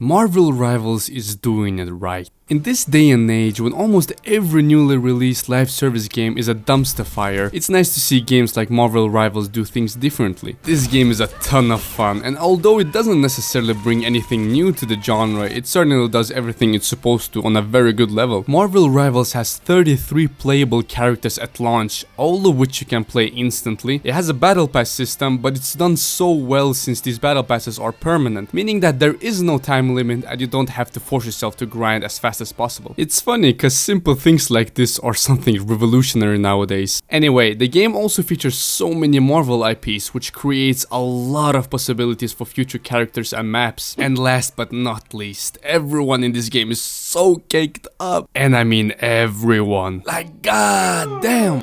Marvel Rivals is doing it right. In this day and age, when almost every newly released live service game is a dumpster fire, it's nice to see games like Marvel Rivals do things differently. This game is a ton of fun, and although it doesn't necessarily bring anything new to the genre, it certainly does everything it's supposed to on a very good level. Marvel Rivals has 33 playable characters at launch, all of which you can play instantly. It has a battle pass system, but it's done so well since these battle passes are permanent, meaning that there is no time limit and you don't have to force yourself to grind as fast as possible. It's funny cause simple things like this are something revolutionary nowadays. Anyway, the game also features so many Marvel IPs, which creates a lot of possibilities for future characters and maps. And last but not least, everyone in this game is so caked up. And I mean everyone. Like, god damn.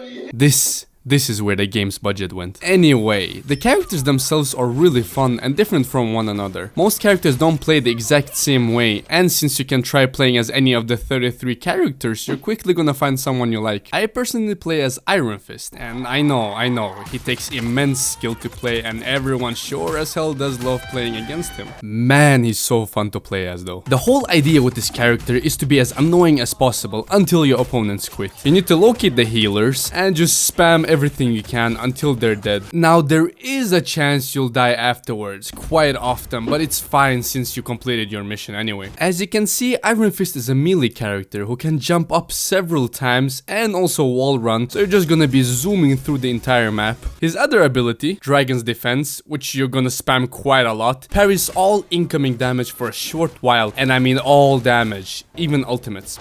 This is where the game's budget went. Anyway, the characters themselves are really fun and different from one another. Most characters don't play the exact same way, and since you can try playing as any of the 33 characters, you're quickly gonna find someone you like. I personally play as Iron Fist, and I know, he takes immense skill to play and everyone sure as hell does love playing against him. Man, he's so fun to play as though. The whole idea with this character is to be as annoying as possible until your opponents quit. You need to locate the healers and just spam everything you can until they're dead. Now there is a chance you'll die afterwards, quite often, but it's fine since you completed your mission anyway. As you can see, Iron Fist is a melee character who can jump up several times and also wall run, so you're just gonna be zooming through the entire map. His other ability, Dragon's Defense, which you're gonna spam quite a lot, parries all incoming damage for a short while, and I mean all damage, even ultimates.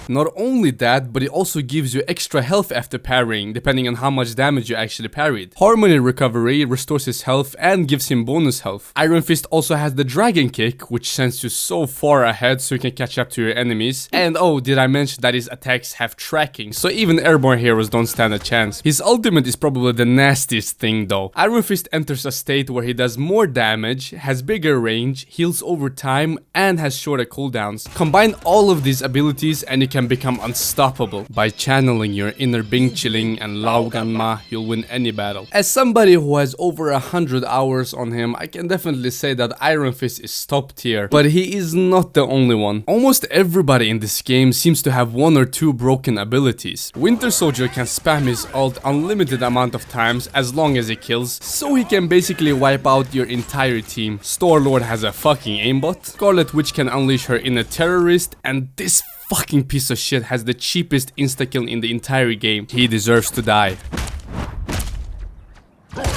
Not only that, but it also gives you extra health after parrying, depending on how much damage you actually parried. Harmony Recovery restores his health and gives him bonus health. Iron Fist also has the Dragon Kick, which sends you so far ahead so you can catch up to your enemies. And oh, did I mention that his attacks have tracking, so even airborne heroes don't stand a chance. His ultimate is probably the nastiest thing though. Iron Fist enters a state where he does more damage, has bigger range, heals over time, and has shorter cooldowns. Combine all of these abilities and you can become unstoppable. By channeling your inner Bing Chilling and Lao Gan Ma, you'll win any battle. As somebody who has over 100 hours on him, I can definitely say that Iron Fist is top tier, but he is not the only one. Almost everybody in this game seems to have one or two broken abilities. Winter Soldier can spam his ult unlimited amount of times as long as he kills, so he can basically wipe out your entire team. Star-Lord has a fucking aimbot. Scarlet Witch can unleash her inner terrorist, and this fucking piece of shit has the cheapest insta-kill in the entire game. He deserves to die.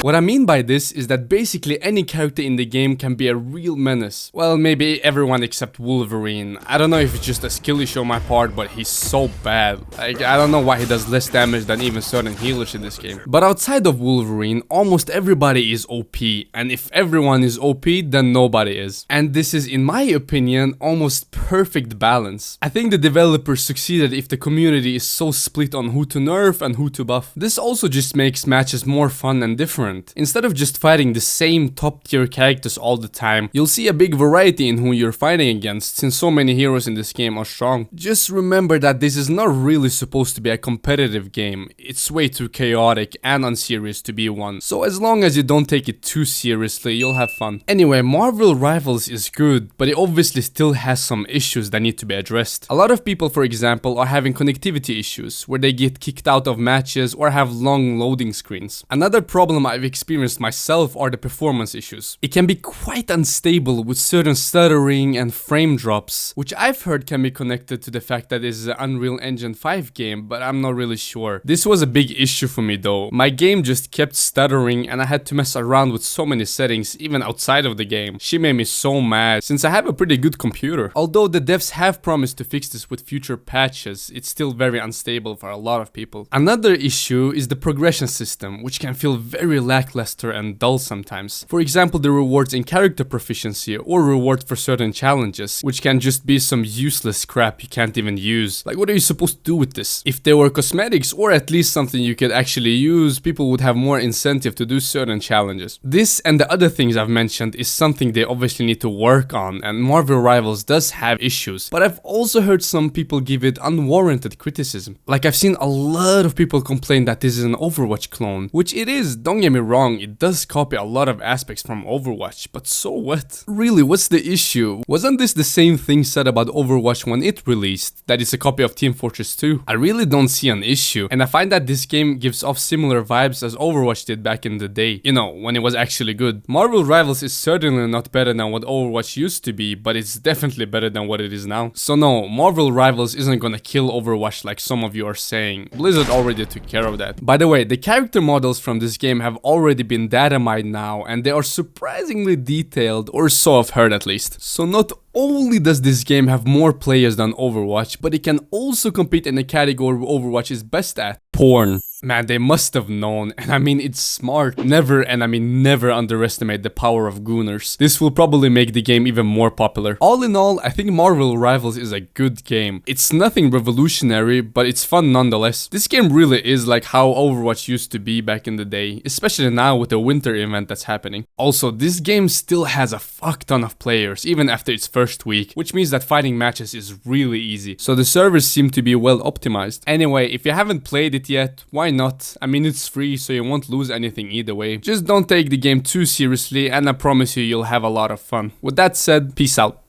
What I mean by this is that basically any character in the game can be a real menace. Well, maybe everyone except Wolverine. I don't know if it's just a skill issue on my part, but he's so bad. Like, I don't know why he does less damage than even certain healers in this game. But outside of Wolverine, almost everybody is OP. And if everyone is OP, then nobody is. And this is, in my opinion, almost perfect balance. I think the developers succeeded if the community is so split on who to nerf and who to buff. This also just makes matches more fun and different. Instead of just fighting the same top tier characters all the time, you'll see a big variety in who you're fighting against, since so many heroes in this game are strong. Just remember that this is not really supposed to be a competitive game. It's way too chaotic and unserious to be one. So as long as you don't take it too seriously, you'll have fun. Anyway, Marvel Rivals is good, but it obviously still has some issues that need to be addressed. A lot of people, for example, are having connectivity issues, where they get kicked out of matches or have long loading screens. Another problem I've experienced myself are the performance issues. It can be quite unstable with certain stuttering and frame drops, which I've heard can be connected to the fact that it's an Unreal Engine 5 game, but I'm not really sure. This was a big issue for me though. My game just kept stuttering and I had to mess around with so many settings even outside of the game. She made me so mad since I have a pretty good computer. Although the devs have promised to fix this with future patches, it's still very unstable for a lot of people. Another issue is the progression system, which can feel very lackluster and dull sometimes. For example, the rewards in character proficiency or rewards for certain challenges, which can just be some useless crap you can't even use. Like, what are you supposed to do with this? If there were cosmetics or at least something you could actually use, people would have more incentive to do certain challenges. This and the other things I've mentioned is something they obviously need to work on, and Marvel Rivals does have issues, but I've also heard some people give it unwarranted criticism. Like, I've seen a lot of people complain that this is an Overwatch clone, which it is, don't get me me wrong, it does copy a lot of aspects from Overwatch, but so what? Really, what's the issue? Wasn't this the same thing said about Overwatch when it released, that it's a copy of Team Fortress 2? I really don't see an issue, and I find that this game gives off similar vibes as Overwatch did back in the day, you know, when it was actually good. Marvel Rivals is certainly not better than what Overwatch used to be, but it's definitely better than what it is now. So no, Marvel Rivals isn't gonna kill Overwatch like some of you are saying. Blizzard already took care of that. By the way, the character models from this game have already been data mined now, and they are surprisingly detailed, or so I've heard at least. So not only does this game have more players than Overwatch, but it can also compete in a category where Overwatch is best at: porn. Man, they must have known, and I mean, it's smart. Never, and I mean never underestimate the power of gooners. This will probably make the game even more popular. All in all, I think Marvel Rivals is a good game. It's nothing revolutionary, but it's fun nonetheless. This game really is like how Overwatch used to be back in the day, especially now with the winter event that's happening. Also, this game still has a fuck ton of players, even after its first week, which means that fighting matches is really easy. So the servers seem to be well optimized. Anyway, if you haven't played it yet, why not? I mean, it's free, so you won't lose anything either way. Just don't take the game too seriously, and I promise you, you'll have a lot of fun. With that said, peace out.